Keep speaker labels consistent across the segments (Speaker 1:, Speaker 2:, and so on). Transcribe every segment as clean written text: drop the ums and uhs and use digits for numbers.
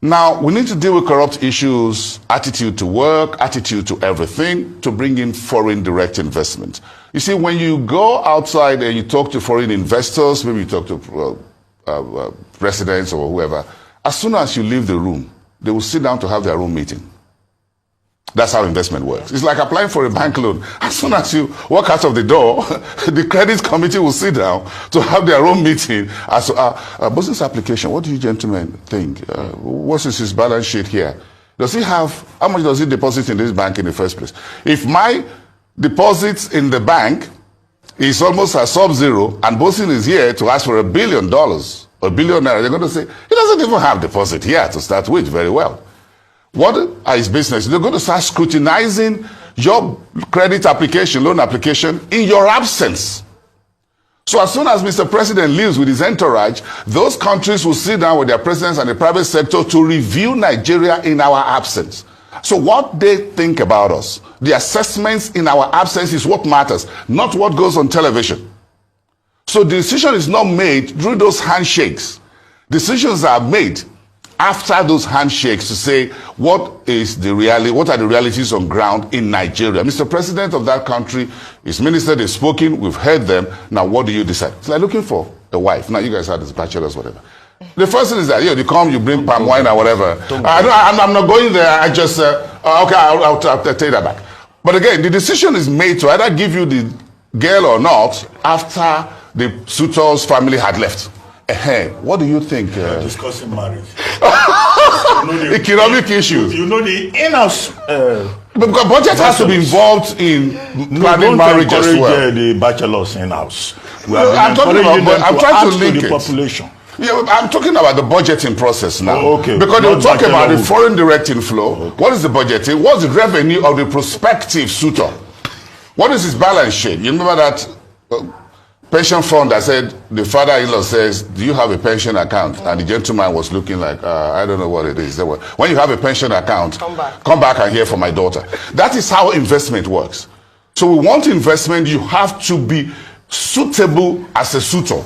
Speaker 1: Now, we need to deal with corrupt issues, attitude to work, attitude to everything, to bring in foreign direct investment. You see, when you go outside and you talk to foreign investors, maybe you talk to presidents or whoever, as soon as you leave the room, they will sit down to have their own meeting. That's how investment works. It's like applying for a bank loan. As soon as you walk out of the door, the credit committee will sit down to have their own meeting. As business application, what do you gentlemen think? What is his balance sheet here? Does he have, how much does he deposit in this bank in the first place? If my deposits in the bank is almost a sub-zero, and Bosin is here to ask for $1 billion, or $1 billion, they're going to say, he doesn't even have deposit here to start with very well. What is business? They're going to start scrutinizing your credit application, loan application, in your absence. So as soon as Mr. President leaves with his entourage, those countries will sit down with their presidents and the private sector to review Nigeria in our absence. So what they think about us, the assessments in our absence is what matters, not what goes on television. So the decision is not made through those handshakes. Decisions are made after those handshakes to say what is the reality, what are the realities on ground in Nigeria. Mr. President of that country, his minister, they've spoken, we've heard them. Now what do you decide? It's like looking for a wife. Now you guys are bachelors, whatever. The first thing is that you come, you bring palm wine or whatever. I'm not going there. I just okay, I'll take that back. But again, the decision is made to either give you the girl or not after the suitor's family had left. What do you think?
Speaker 2: Discussing marriage.
Speaker 1: Economic issues.
Speaker 2: You know the in-house.
Speaker 1: Because budget has to be involved in planning marriage as well.
Speaker 2: The bachelors in-house.
Speaker 1: I'm talking about. I'm trying to link
Speaker 2: the
Speaker 1: it.
Speaker 2: Population.
Speaker 1: Yeah, I'm talking about the budgeting process now.
Speaker 2: Oh, okay.
Speaker 1: Because they'll talk about the foreign direct inflow. Okay. What is the budgeting? What's the revenue of the prospective suitor? What is his balance sheet? You remember that pension fund that said, the father-in-law says, do you have a pension account? And the gentleman was looking like, I don't know what it is. When you have a pension account, come back and hear from my daughter. That is how investment works. So we want investment, you have to be suitable as a suitor.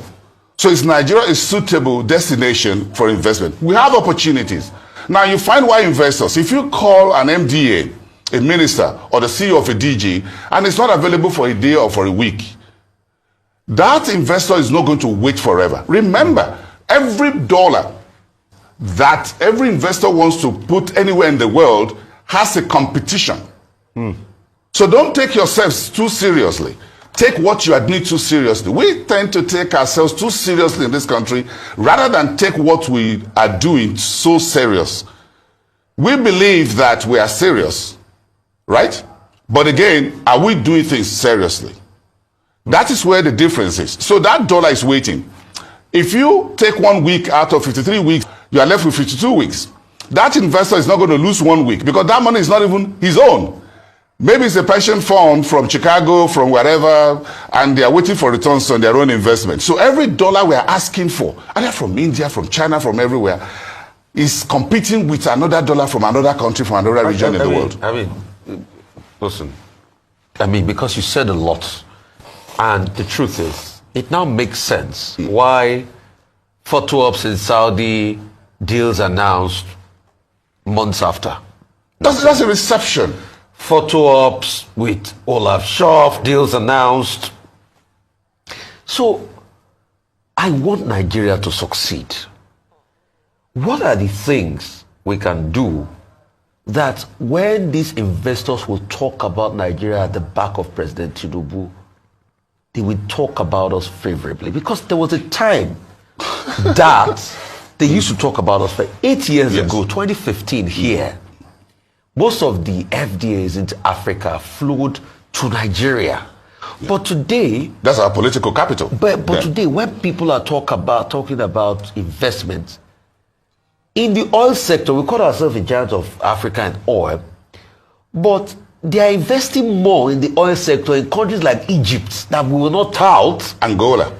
Speaker 1: So is Nigeria a suitable destination for investment? We have opportunities. Now you find why investors, if you call an MDA, a minister, or the CEO of a DG, and it's not available for a day or for a week, that investor is not going to wait forever. Remember, every dollar that every investor wants to put anywhere in the world has a competition. So don't take yourselves too seriously. Take what you admit too seriously. We tend to take ourselves too seriously in this country rather than take what we are doing so serious. We believe that we are serious, right? But again, are we doing things seriously? That is where the difference is. So that dollar is waiting. If you take 1 week out of 53 weeks, you are left with 52 weeks. That investor is not going to lose 1 week because that money is not even his own. Maybe it's a pension fund from Chicago, from wherever, and they are waiting for returns on their own investment. So every dollar we are asking for, either from India, from China, from everywhere, is competing with another dollar from another country, from another region in the world.
Speaker 3: Listen, because you said a lot. And the truth is, it now makes sense why photo ops in Saudi, deals announced months after.
Speaker 1: That's a reception.
Speaker 3: Photo ops with Olaf Scholz, deals announced. So, I want Nigeria to succeed. What are the things we can do that when these investors will talk about Nigeria at the back of President Tinubu, they will talk about us favorably? Because there was a time that they used to talk about us for 8 years ago, 2015 here. Most of the FDAs into Africa flowed to Nigeria. But today...
Speaker 1: That's our political capital.
Speaker 3: But today, when people are talking about investment, in the oil sector, we call ourselves a giant of Africa and oil, but they are investing more in the oil sector in countries like Egypt that we will not tout.
Speaker 1: Angola.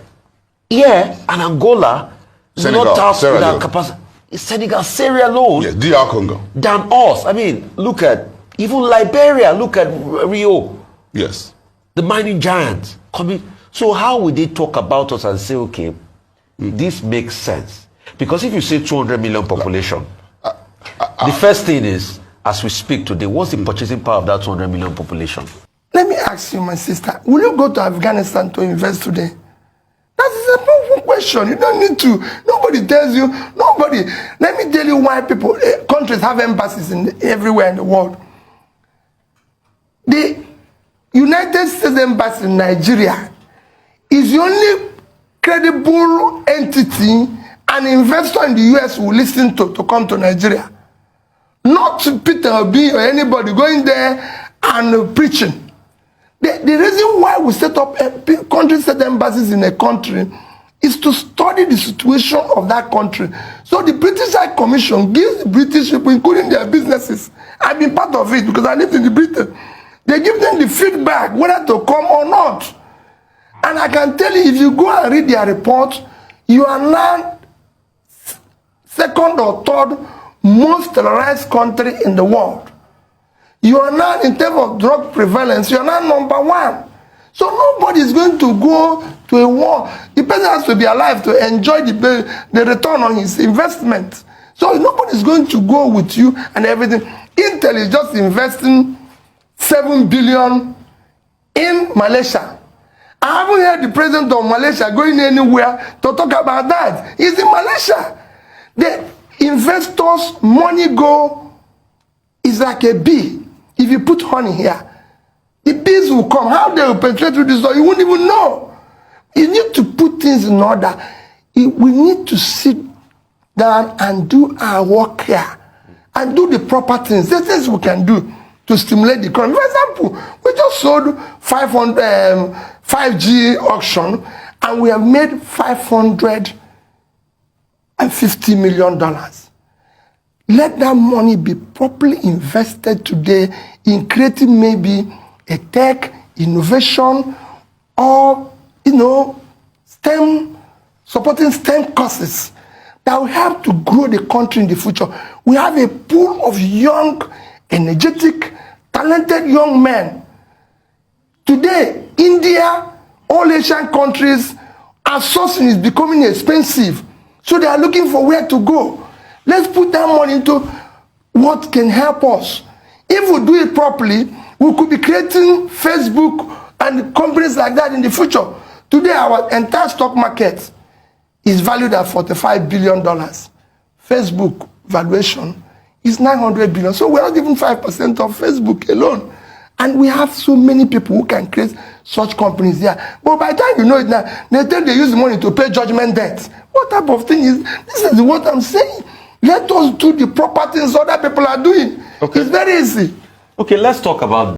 Speaker 3: Yeah, and Angola
Speaker 1: Senegal,
Speaker 3: will not tout with our capacity. Senegal, Sierra Leone.
Speaker 1: Yes, DR Congo.
Speaker 3: Than us. Look at even Liberia. Look at Rio.
Speaker 1: Yes.
Speaker 3: The mining giants coming. So how will they talk about us and say, okay, this makes sense? Because if you say 200 million population, The first thing is, as we speak today, what's the purchasing power of that 200 million population?
Speaker 4: Let me ask you, my sister, will you go to Afghanistan to invest today? That is a simple question. You don't need to. Nobody tells you. Nobody. Let me tell you why countries have embassies everywhere in the world. The United States Embassy in Nigeria is the only credible entity an investor in the US will listen to come to Nigeria. Not Peter Obi or anybody going there and preaching. The reason why we set up country-state embassies in a country is to study the situation of that country. So the British High Commission gives the British people, including their businesses, I've been part of it because I lived in the Britain, they give them the feedback whether to come or not. And I can tell you, if you go and read their report, you are now second or third most terrorized country in the world. You are now, in terms of drug prevalence, you are now number 1. So nobody is going to go to a war. The person has to be alive to enjoy the return on his investment. So nobody is going to go with you and everything. Intel is just investing 7 billion in Malaysia. I haven't heard the president of Malaysia going anywhere to talk about that. He's in Malaysia. The investors' money go is like a bee. If you put honey here, the bees will come. How they will penetrate through this door, you won't even know. You need to put things in order. We need to sit down and do our work here and do the proper things. There's things we can do to stimulate the economy. For example, we just sold 5G auction and we have made $550 million. Let that money be properly invested today in creating maybe a tech innovation or, supporting STEM courses that will help to grow the country in the future. We have a pool of young, energetic, talented young men. Today, India, all Asian countries, outsourcing is becoming expensive. So they are looking for where to go. Let's put that money into what can help us. If we do it properly, we could be creating Facebook and companies like that in the future. Today, our entire stock market is valued at $45 billion. Facebook valuation is 900 billion. So we're not even 5% of Facebook alone. And we have so many people who can create such companies there. But by the time you know it now, they use the money to pay judgment debt. What type of thing is this? Is what I'm saying. Let us do the proper things other people are doing. Okay. It's very easy.
Speaker 3: Okay, let's talk about